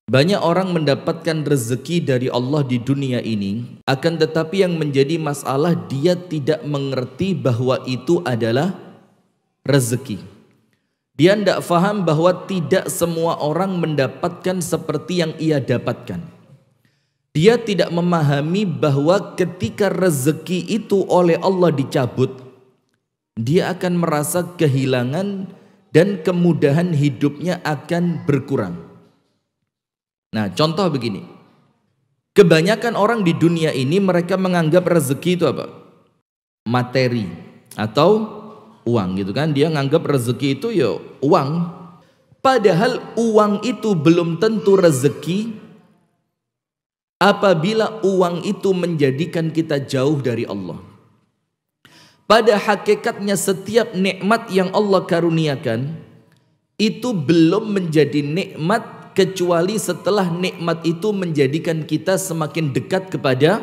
Banyak orang mendapatkan rezeki dari Allah di dunia ini, akan tetapi yang menjadi masalah dia tidak mengerti bahwa itu adalah rezeki. Dia tidak faham bahwa tidak semua orang mendapatkan seperti yang ia dapatkan. Dia tidak memahami bahwa ketika rezeki itu oleh Allah dicabut, dia akan merasa kehilangan dan kemudahan hidupnya akan berkurang. Nah, contoh begini. Kebanyakan orang di dunia ini mereka menganggap rezeki itu apa? Materi atau uang gitu kan. Dia menganggap rezeki itu ya uang. Padahal uang itu belum tentu rezeki apabila uang itu menjadikan kita jauh dari Allah. Pada hakikatnya setiap nikmat yang Allah karuniakan itu belum menjadi nikmat kecuali setelah nikmat itu menjadikan kita semakin dekat kepada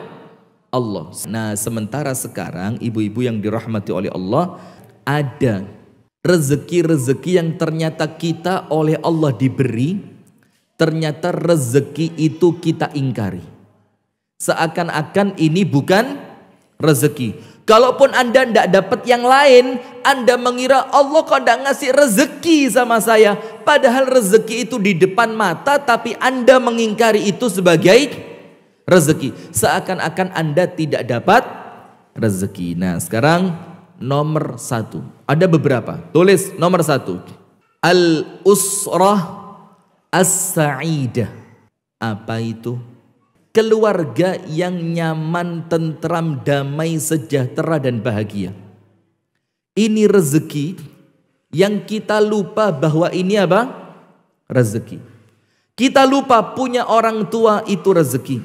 Allah. Nah, sementara sekarang ibu-ibu yang dirahmati oleh Allah, ada rezeki-rezeki yang ternyata kita oleh Allah diberi, ternyata rezeki itu kita ingkari. Seakan-akan ini bukan rezeki. Kalaupun Anda tidak dapat yang lain, Anda mengira Allah kok tidak ngasih rezeki sama saya. Padahal rezeki itu di depan mata, tapi Anda mengingkari itu sebagai rezeki. Seakan-akan Anda tidak dapat rezeki. Nah, sekarang nomor 1. Ada beberapa. Tulis nomor 1. Al-usrah as-sa'idah. Apa itu? Keluarga yang nyaman, tentram, damai, sejahtera dan bahagia. Ini rezeki yang kita lupa bahwa ini apa? Rezeki. Kita lupa punya orang tua itu rezeki.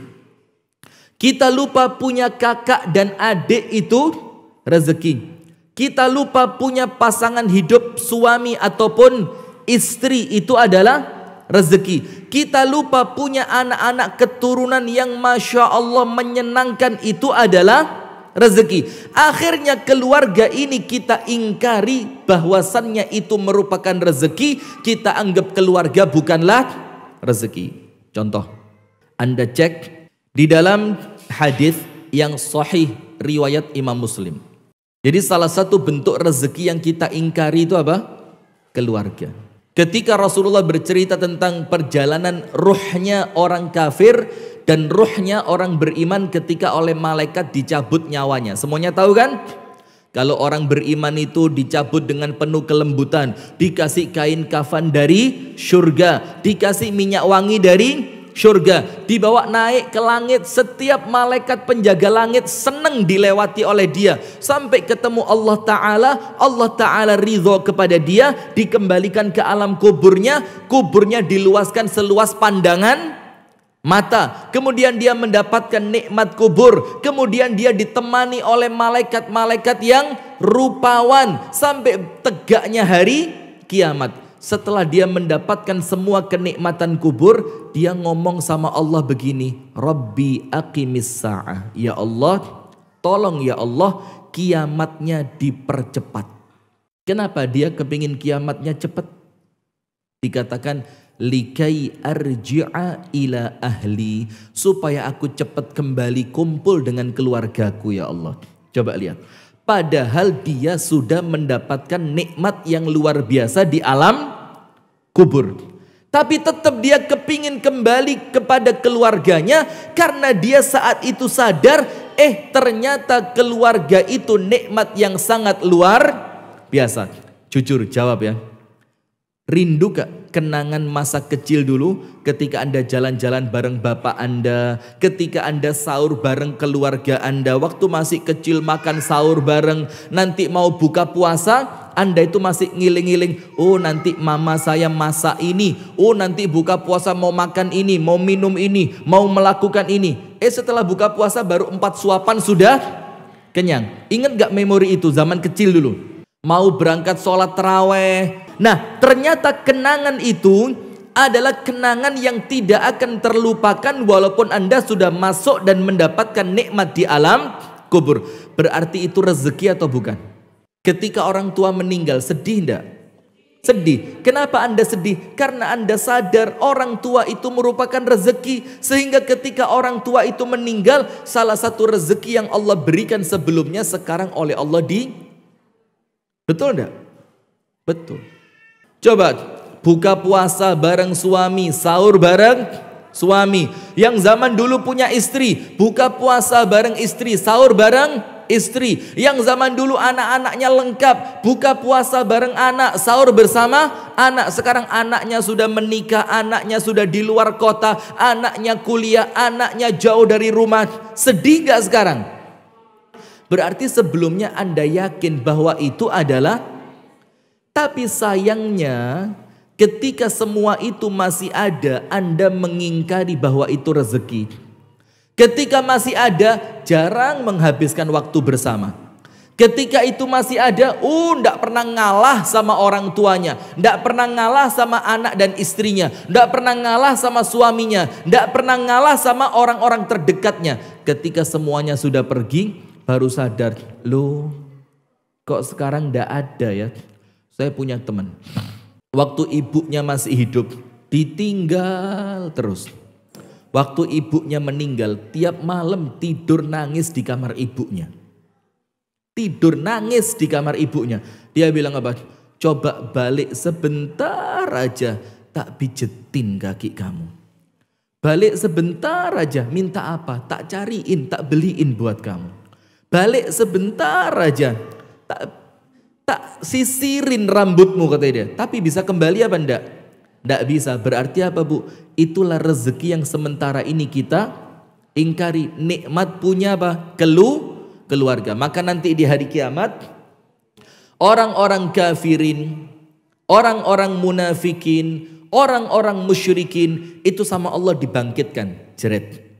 Kita lupa punya kakak dan adik itu rezeki. Kita lupa punya pasangan hidup suami ataupun istri itu adalah rezeki. Kita lupa punya anak-anak keturunan yang Masya Allah menyenangkan, itu adalah rezeki. Akhirnya keluarga ini kita ingkari bahwasannya itu merupakan rezeki. Kita anggap keluarga bukanlah rezeki. Contoh, Anda cek di dalam hadis yang sahih riwayat Imam Muslim. Jadi salah satu bentuk rezeki yang kita ingkari itu apa? Keluarga. Ketika Rasulullah bercerita tentang perjalanan ruhnya orang kafir dan ruhnya orang beriman ketika oleh malaikat dicabut nyawanya. Semuanya tahu kan? Kalau orang beriman itu dicabut dengan penuh kelembutan, dikasih kain kafan dari surga, dikasih minyak wangi dari surga, dibawa naik ke langit. Setiap malaikat penjaga langit senang dilewati oleh dia sampai ketemu Allah Ta'ala. Allah Ta'ala ridho kepada dia, dikembalikan ke alam kuburnya. Kuburnya diluaskan seluas pandangan mata. Kemudian dia mendapatkan nikmat kubur. Kemudian dia ditemani oleh malaikat-malaikat yang rupawan sampai tegaknya hari kiamat. Setelah dia mendapatkan semua kenikmatan kubur, dia ngomong sama Allah begini, Rabbi aqimis sa'ah. Ya Allah, tolong ya Allah, kiamatnya dipercepat. Kenapa dia kepingin kiamatnya cepat? Dikatakan, likai arji'a ila ahli, supaya aku cepat kembali kumpul dengan keluargaku ya Allah. Coba lihat. Padahal dia sudah mendapatkan nikmat yang luar biasa di alam kubur. Tapi tetap dia kepingin kembali kepada keluarganya karena dia saat itu sadar, ternyata keluarga itu nikmat yang sangat luar biasa. Jujur jawab ya. Rindu gak kenangan masa kecil dulu ketika Anda jalan-jalan bareng bapak Anda, ketika Anda sahur bareng keluarga Anda, waktu masih kecil makan sahur bareng, nanti mau buka puasa, Anda itu masih ngiling-ngiling, oh nanti mama saya masak ini, oh nanti buka puasa mau makan ini, mau minum ini, mau melakukan ini. Setelah buka puasa baru 4 suapan sudah kenyang. Ingat gak memori itu zaman kecil dulu? Mau berangkat sholat taraweh. Nah, ternyata kenangan itu adalah kenangan yang tidak akan terlupakan walaupun Anda sudah masuk dan mendapatkan nikmat di alam kubur. Berarti itu rezeki atau bukan? Ketika orang tua meninggal, sedih enggak? Sedih. Kenapa Anda sedih? Karena Anda sadar orang tua itu merupakan rezeki. Sehingga ketika orang tua itu meninggal, salah satu rezeki yang Allah berikan sebelumnya sekarang oleh Allah Betul enggak? Betul. Coba buka puasa bareng suami, sahur bareng suami. Yang zaman dulu punya istri, buka puasa bareng istri, sahur bareng istri. Yang zaman dulu anak-anaknya lengkap, buka puasa bareng anak, sahur bersama anak. Sekarang anaknya sudah menikah, anaknya sudah di luar kota, anaknya kuliah, anaknya jauh dari rumah. Sedih gak sekarang? Berarti sebelumnya Anda yakin bahwa itu adalah, tapi sayangnya ketika semua itu masih ada, Anda mengingkari bahwa itu rezeki. Ketika masih ada, jarang menghabiskan waktu bersama. Ketika itu masih ada, ndak pernah ngalah sama orang tuanya, ndak pernah ngalah sama anak dan istrinya, ndak pernah ngalah sama suaminya, ndak pernah ngalah sama orang-orang terdekatnya. Ketika semuanya sudah pergi, baru sadar, loh, kok sekarang ndak ada ya? Saya punya teman, waktu ibunya masih hidup, ditinggal terus. Waktu ibunya meninggal, tiap malam tidur nangis di kamar ibunya. Tidur nangis di kamar ibunya. Dia bilang apa? Coba balik sebentar aja, tak pijetin kaki kamu. Balik sebentar aja, minta apa? Tak cariin, tak beliin buat kamu. Balik sebentar aja, tak sisirin rambutmu, kata dia. Tapi bisa kembali apa enggak? Enggak bisa. Berarti apa, Bu? Itulah rezeki yang sementara ini kita ingkari. Nikmat punya apa? Keluarga. Maka nanti di hari kiamat, orang-orang kafirin, orang-orang munafikin, orang-orang musyrikin itu sama Allah dibangkitkan. Jeret.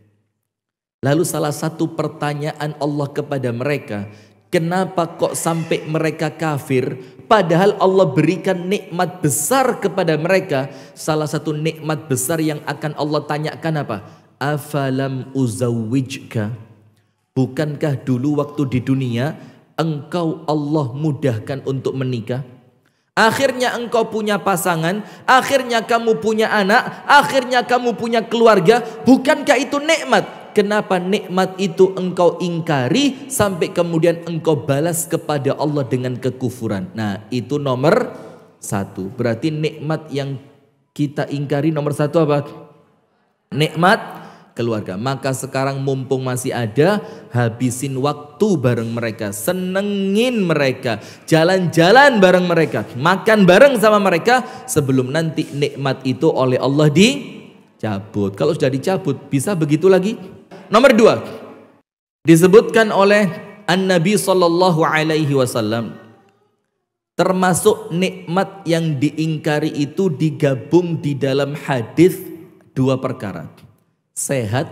Lalu salah satu pertanyaan Allah kepada mereka, kenapa kok sampai mereka kafir? Padahal Allah berikan nikmat besar kepada mereka. Salah satu nikmat besar yang akan Allah tanyakan apa? Afalam uzawwijka. Bukankah dulu waktu di dunia engkau Allah mudahkan untuk menikah? Akhirnya engkau punya pasangan, akhirnya kamu punya anak, akhirnya kamu punya keluarga. Bukankah itu nikmat? Kenapa nikmat itu engkau ingkari sampai kemudian engkau balas kepada Allah dengan kekufuran? Nah, itu nomor satu. Berarti nikmat yang kita ingkari nomor satu apa? Nikmat keluarga. Maka sekarang mumpung masih ada, habisin waktu bareng mereka, senengin mereka, jalan-jalan bareng mereka, makan bareng sama mereka, sebelum nanti nikmat itu oleh Allah dicabut. Kalau sudah dicabut, bisa begitu lagi? Nomor dua, disebutkan oleh An-Nabi Sallallahu Alaihi Wasallam, termasuk nikmat yang diingkari itu digabung di dalam hadis dua perkara, sehat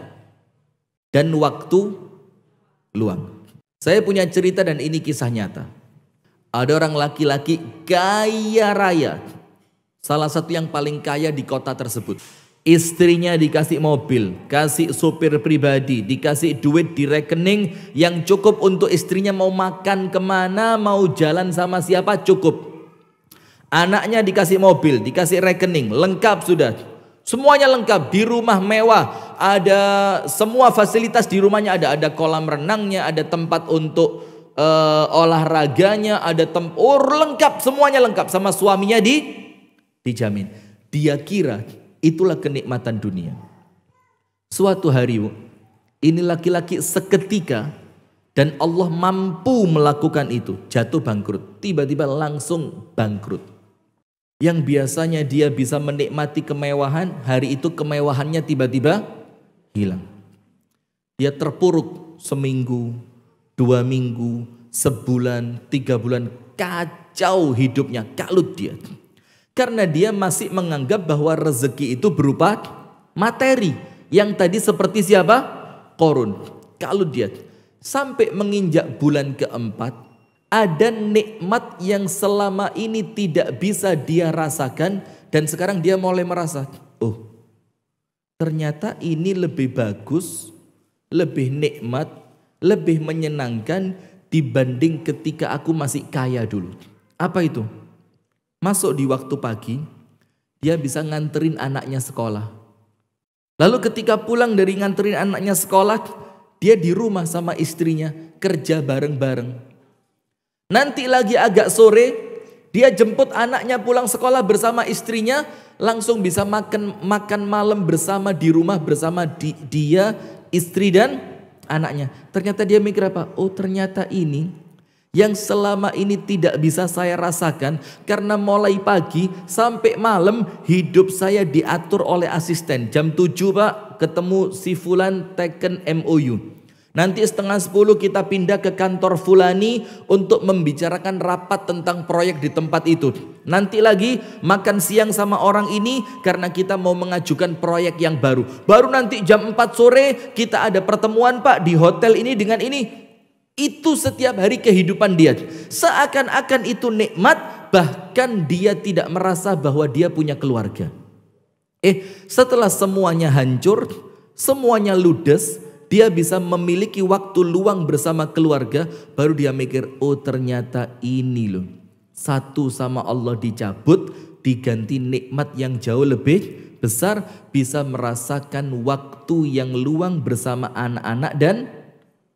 dan waktu luang. Saya punya cerita dan ini kisah nyata. Ada orang laki-laki kaya raya, salah satu yang paling kaya di kota tersebut. Istrinya dikasih mobil, kasih supir pribadi, dikasih duit di rekening yang cukup untuk istrinya mau makan kemana, mau jalan sama siapa cukup. Anaknya dikasih mobil, dikasih rekening, lengkap sudah. Semuanya lengkap, di rumah mewah, ada semua fasilitas di rumahnya ada. Ada kolam renangnya, ada tempat untuk olahraganya, ada lengkap, semuanya lengkap. Sama suaminya dijamin. Dia kira itulah kenikmatan dunia. Suatu hari ini laki-laki seketika, dan Allah mampu melakukan itu, jatuh bangkrut. Tiba-tiba langsung bangkrut. Yang biasanya dia bisa menikmati kemewahan, hari itu kemewahannya tiba-tiba hilang. Dia terpuruk seminggu, 2 minggu, sebulan, 3 bulan, kacau hidupnya, kalut dia. Karena dia masih menganggap bahwa rezeki itu berupa materi. Yang tadi seperti siapa? Korun. Kalau dia sampai menginjak bulan keempat, ada nikmat yang selama ini tidak bisa dia rasakan. Dan sekarang dia mulai merasa, oh ternyata ini lebih bagus, lebih nikmat, lebih menyenangkan dibanding ketika aku masih kaya dulu. Apa itu? masuk di waktu pagi, dia bisa nganterin anaknya sekolah. Lalu ketika pulang dari nganterin anaknya sekolah, dia di rumah sama istrinya, kerja bareng-bareng. Nanti lagi agak sore, dia jemput anaknya pulang sekolah bersama istrinya, langsung bisa makan malam bersama di rumah bersama dia, istri dan anaknya. Ternyata dia mikir apa? Oh, ternyata ini yang selama ini tidak bisa saya rasakan karena mulai pagi sampai malam hidup saya diatur oleh asisten. Jam 7 Pak ketemu si Fulan teken MOU. Nanti 9:30 kita pindah ke kantor Fulani untuk membicarakan rapat tentang proyek di tempat itu. Nanti lagi makan siang sama orang ini karena kita mau mengajukan proyek yang baru. Baru nanti jam 4 sore kita ada pertemuan Pak di hotel ini dengan ini. Itu setiap hari kehidupan dia. Seakan-akan itu nikmat, bahkan dia tidak merasa bahwa dia punya keluarga. Setelah semuanya hancur, semuanya ludes, dia bisa memiliki waktu luang bersama keluarga, baru dia mikir, oh ternyata ini loh. Satu sama Allah dicabut, diganti nikmat yang jauh lebih besar, bisa merasakan waktu yang luang bersama anak-anak dan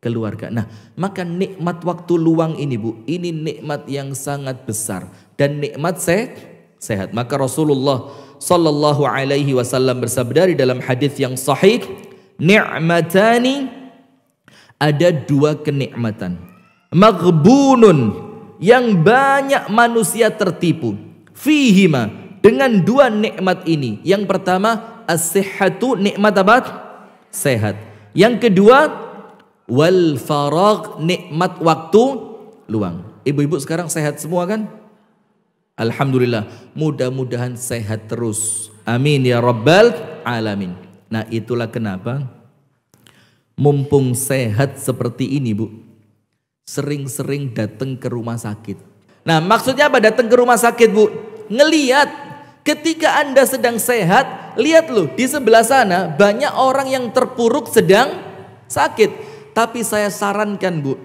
keluarga. Nah, maka nikmat waktu luang ini Bu, ini nikmat yang sangat besar dan nikmat sehat. Maka Rasulullah Sallallahu Alaihi Wasallam bersabda di dalam hadis yang sahih, ni'matani, ada dua kenikmatan, maghbunun, yang banyak manusia tertipu, fihima, dengan dua nikmat ini. Yang pertama as-sihhatu, nikmat apa? Sehat. Yang kedua wal faragh, nikmat waktu luang. Ibu-ibu sekarang sehat semua kan? Alhamdulillah, mudah-mudahan sehat terus. Amin ya rabbal alamin. Nah, itulah kenapa mumpung sehat seperti ini Bu, sering-sering datang ke rumah sakit. Nah, maksudnya apa datang ke rumah sakit Bu? Ngelihat ketika Anda sedang sehat, lihat loh di sebelah sana banyak orang yang terpuruk sedang sakit. Tapi saya sarankan Bu,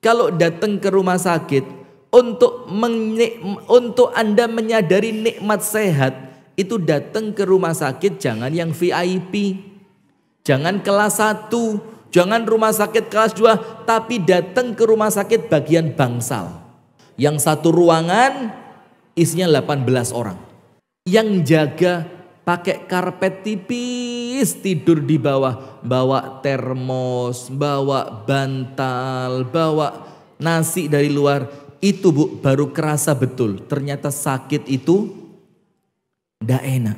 kalau datang ke rumah sakit untuk Anda menyadari nikmat sehat, itu datang ke rumah sakit jangan yang VIP, jangan kelas 1, jangan rumah sakit kelas 2, tapi datang ke rumah sakit bagian bangsal. Yang satu ruangan isinya 18 orang. Yang jaga pakai karpet tipis, tidur di bawah, bawa termos, bawa bantal, bawa nasi dari luar. Itu Bu, baru kerasa betul ternyata sakit itu tidak enak.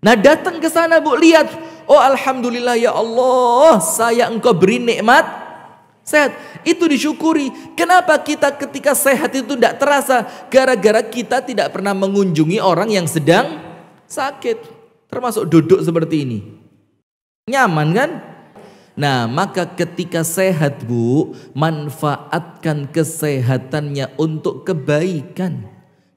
Nah, datang ke sana Bu, lihat, oh alhamdulillah ya Allah, saya Engkau beri nikmat sehat. Itu disyukuri. Kenapa kita ketika sehat itu tidak terasa? Gara-gara kita tidak pernah mengunjungi orang yang sedang sakit. Termasuk duduk seperti ini. Nyaman kan? Nah, maka ketika sehat Bu, manfaatkan kesehatannya untuk kebaikan.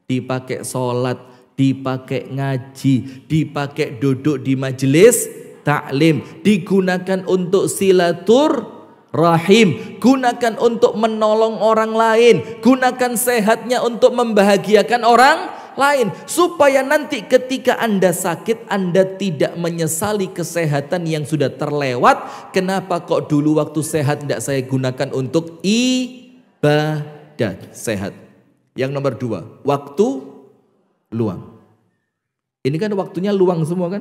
Dipakai sholat, dipakai ngaji, dipakai duduk di majelis taklim, digunakan untuk silaturahim, gunakan untuk menolong orang lain, gunakan sehatnya untuk membahagiakan orang lain, supaya nanti ketika Anda sakit Anda tidak menyesali kesehatan yang sudah terlewat. Kenapa kok dulu waktu sehat tidak saya gunakan untuk ibadah? Sehat. Yang nomor 2, waktu luang. Ini kan waktunya luang semua kan?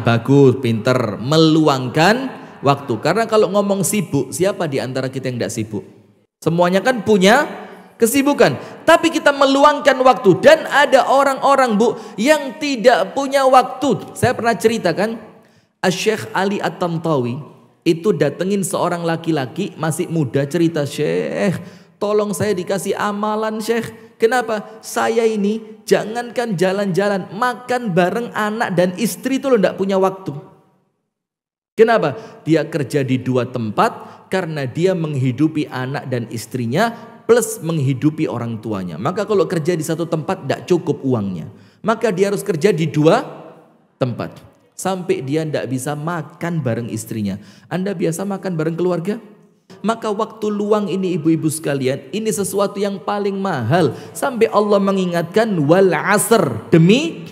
Bagus, pinter, meluangkan waktu. Karena kalau ngomong sibuk, siapa di antara kita yang tidak sibuk? Semuanya kan punya kesibukan, tapi kita meluangkan waktu. Dan ada orang-orang Bu yang tidak punya waktu. Saya pernah ceritakan, Syekh Ali At-Tantawi itu datengin seorang laki-laki masih muda, cerita, Syekh tolong saya dikasih amalan Syekh. Kenapa? Saya ini jangankan jalan-jalan, makan bareng anak dan istri itu loh tidak punya waktu. Kenapa? Dia kerja di 2 tempat karena dia menghidupi anak dan istrinya plus menghidupi orang tuanya. Maka kalau kerja di 1 tempat tidak cukup uangnya, maka dia harus kerja di 2 tempat. Sampai dia tidak bisa makan bareng istrinya. Anda biasa makan bareng keluarga? Maka waktu luang ini ibu-ibu sekalian, ini sesuatu yang paling mahal. Sampai Allah mengingatkan wal asr, demi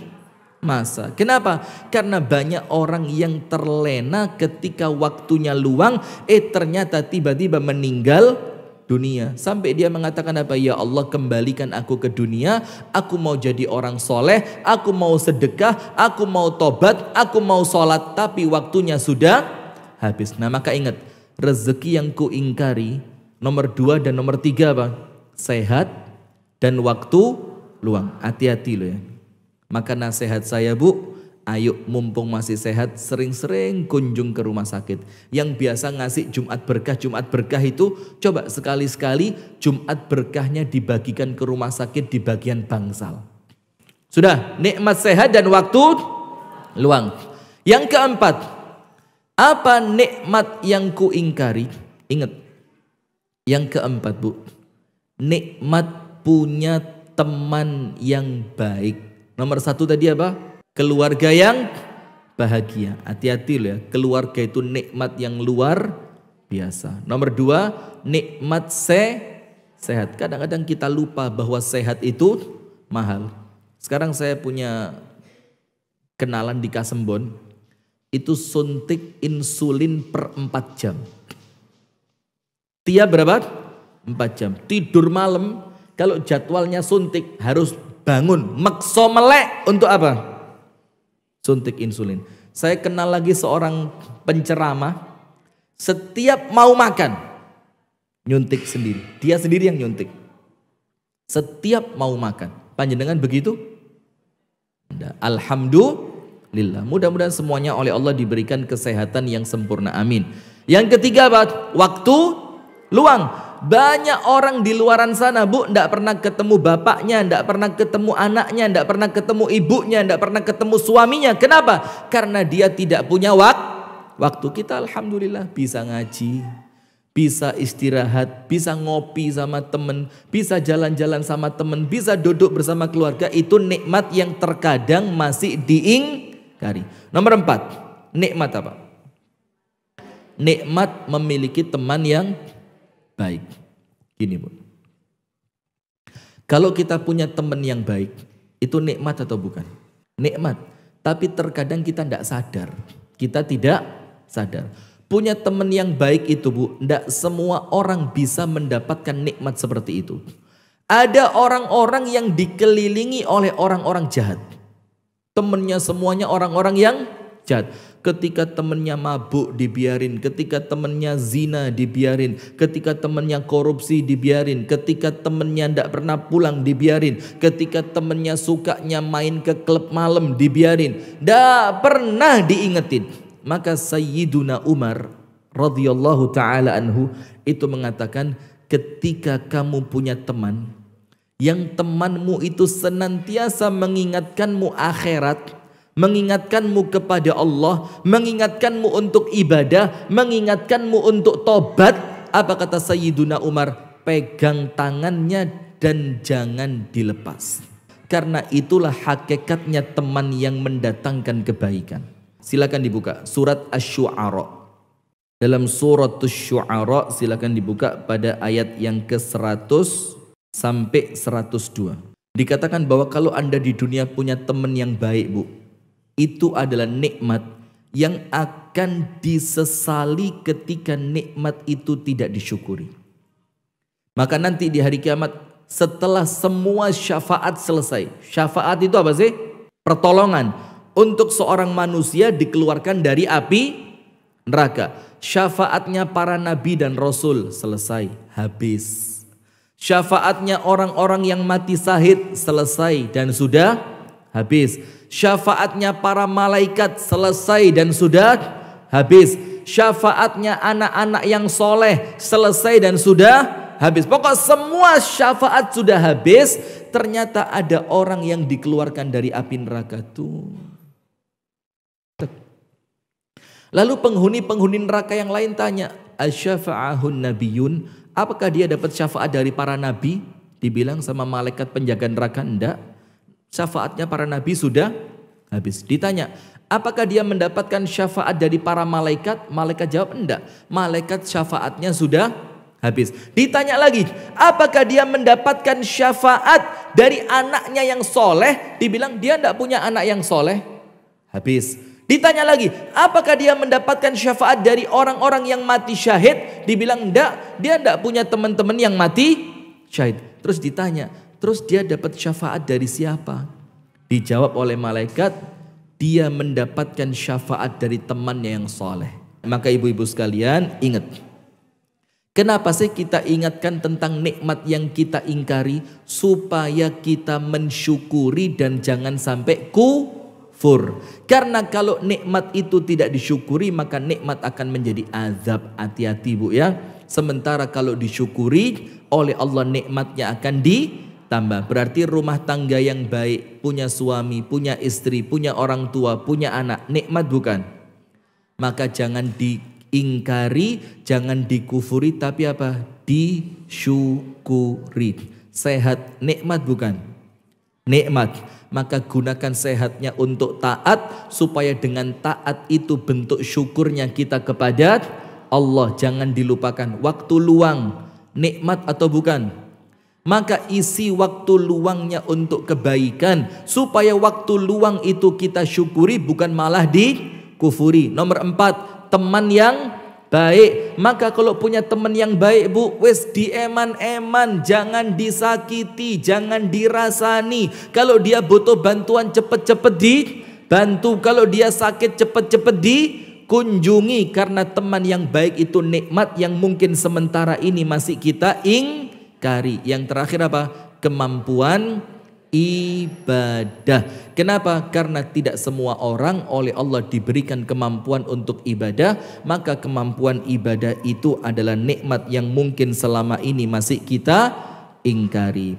masa. Kenapa? Karena banyak orang yang terlena ketika waktunya luang, ternyata tiba-tiba meninggal dunia. Sampai dia mengatakan apa? Ya Allah, kembalikan aku ke dunia, aku mau jadi orang soleh, aku mau sedekah, aku mau tobat, aku mau sholat, tapi waktunya sudah habis. Nah maka ingat, rezeki yang ku ingkari nomor 2 dan nomor 3 apa? Sehat dan waktu luang. Hati-hati loh ya. Maka nasihat saya bu, ayo mumpung masih sehat, sering-sering kunjung ke rumah sakit. Yang biasa ngasih Jumat berkah itu, coba sekali-sekali Jumat berkahnya dibagikan ke rumah sakit di bagian bangsal. Sudah, nikmat sehat dan waktu luang. Yang keempat, apa nikmat yang ku ingkari? Ingat, yang keempat bu, nikmat punya teman yang baik. Nomor 1 tadi apa? Keluarga yang bahagia. Hati-hati loh ya, keluarga itu nikmat yang luar biasa. Nomor 2, nikmat sehat. Kadang-kadang kita lupa bahwa sehat itu mahal. Sekarang saya punya kenalan di Kasembon, itu suntik insulin per 4 jam. Tiap berapa? 4 jam. Tidur malam, kalau jadwalnya suntik harus bangun, makso melek untuk apa? Suntik insulin. Saya kenal lagi seorang penceramah, setiap mau makan nyuntik sendiri. Dia sendiri yang nyuntik. Setiap mau makan. Panjenengan begitu? Alhamdulillah. Mudah-mudahan semuanya oleh Allah diberikan kesehatan yang sempurna. Amin. Yang ketiga apa? Waktu luang. Banyak orang di luaran sana bu, tidak pernah ketemu bapaknya, tidak pernah ketemu anaknya, tidak pernah ketemu ibunya, tidak pernah ketemu suaminya. Kenapa? Karena dia tidak punya waktu. Kita alhamdulillah bisa ngaji, bisa istirahat, bisa ngopi sama teman, bisa jalan-jalan sama teman, bisa duduk bersama keluarga. Itu nikmat yang terkadang masih diingkari. Nomor 4, nikmat apa? Nikmat memiliki teman yang baik. Gini bu, kalau kita punya teman yang baik, itu nikmat atau bukan? Nikmat. Tapi terkadang kita tidak sadar. Kita tidak sadar. Punya teman yang baik itu bu, tidak semua orang bisa mendapatkan nikmat seperti itu. Ada orang-orang yang dikelilingi oleh orang-orang jahat. Temannya semuanya orang-orang yang jahat. Ketika temannya mabuk dibiarin, ketika temannya zina dibiarin, ketika temannya korupsi dibiarin, ketika temannya tidak pernah pulang dibiarin, ketika temannya sukanya main ke klub malam dibiarin, tidak pernah diingetin. Maka Sayyiduna Umar radhiyallahu taala anhu itu mengatakan, ketika kamu punya teman yang temanmu itu senantiasa mengingatkanmu akhirat, mengingatkanmu kepada Allah, mengingatkanmu untuk ibadah, mengingatkanmu untuk tobat, apa kata Sayyiduna Umar? Pegang tangannya dan jangan dilepas. Karena itulah hakikatnya teman yang mendatangkan kebaikan. Silakan dibuka surat Asy-Syu'ara. Dalam surat Asy-Syu'ara silakan dibuka pada ayat yang ke-100 sampai 102. Dikatakan bahwa kalau Anda di dunia punya teman yang baik bu, itu adalah nikmat yang akan disesali ketika nikmat itu tidak disyukuri. Maka nanti di hari kiamat, setelah semua syafaat selesai. Syafaat itu apa sih? Pertolongan untuk seorang manusia dikeluarkan dari api neraka. Syafaatnya para nabi dan rasul selesai, habis. Syafaatnya orang-orang yang mati syahid selesai dan sudah habis. Syafaatnya para malaikat selesai dan sudah habis. Syafaatnya anak-anak yang soleh selesai dan sudah habis. Pokok semua syafaat sudah habis. Ternyata ada orang yang dikeluarkan dari api neraka tuh. Lalu penghuni-penghuni neraka yang lain tanya, asyafa'ahun nabiyun, apakah dia dapat syafaat dari para nabi? Dibilang sama malaikat penjaga neraka, enggak. Syafaatnya para nabi sudah habis. Ditanya, apakah dia mendapatkan syafaat dari para malaikat? Malaikat jawab enggak. Malaikat syafaatnya sudah habis. Ditanya lagi, apakah dia mendapatkan syafaat dari anaknya yang soleh? Dibilang dia enggak punya anak yang soleh. Habis. Ditanya lagi, apakah dia mendapatkan syafaat dari orang-orang yang mati syahid? Dibilang enggak, dia enggak punya teman-teman yang mati syahid. Terus ditanya, terus dia dapat syafaat dari siapa? Dijawab oleh malaikat, dia mendapatkan syafaat dari temannya yang soleh. Maka ibu-ibu sekalian, ingat, kenapa sih kita ingatkan tentang nikmat yang kita ingkari? Supaya kita mensyukuri dan jangan sampai kufur. Karena kalau nikmat itu tidak disyukuri, maka nikmat akan menjadi azab. Hati-hati bu ya. Sementara kalau disyukuri oleh Allah, nikmatnya akan ditambah. Berarti rumah tangga yang baik, punya suami, punya istri, punya orang tua, punya anak, nikmat bukan? Maka jangan diingkari, jangan dikufuri, tapi apa? Disyukuri. Sehat, nikmat bukan? Nikmat. Maka gunakan sehatnya untuk taat, supaya dengan taat itu bentuk syukurnya kita kepada Allah. Jangan dilupakan waktu luang, nikmat atau bukan? Maka isi waktu luangnya untuk kebaikan, supaya waktu luang itu kita syukuri, bukan malah dikufuri. Nomor 4, teman yang baik. Maka kalau punya teman yang baik bu, wes dieman-eman, jangan disakiti, jangan dirasani. Kalau dia butuh bantuan cepet-cepet dibantu, kalau dia sakit cepet-cepet dikunjungi. Karena teman yang baik itu nikmat yang mungkin sementara ini masih kita ingkari. Yang terakhir apa? Kemampuan ibadah. Kenapa? Karena tidak semua orang oleh Allah diberikan kemampuan untuk ibadah. Maka kemampuan ibadah itu adalah nikmat yang mungkin selama ini masih kita ingkari.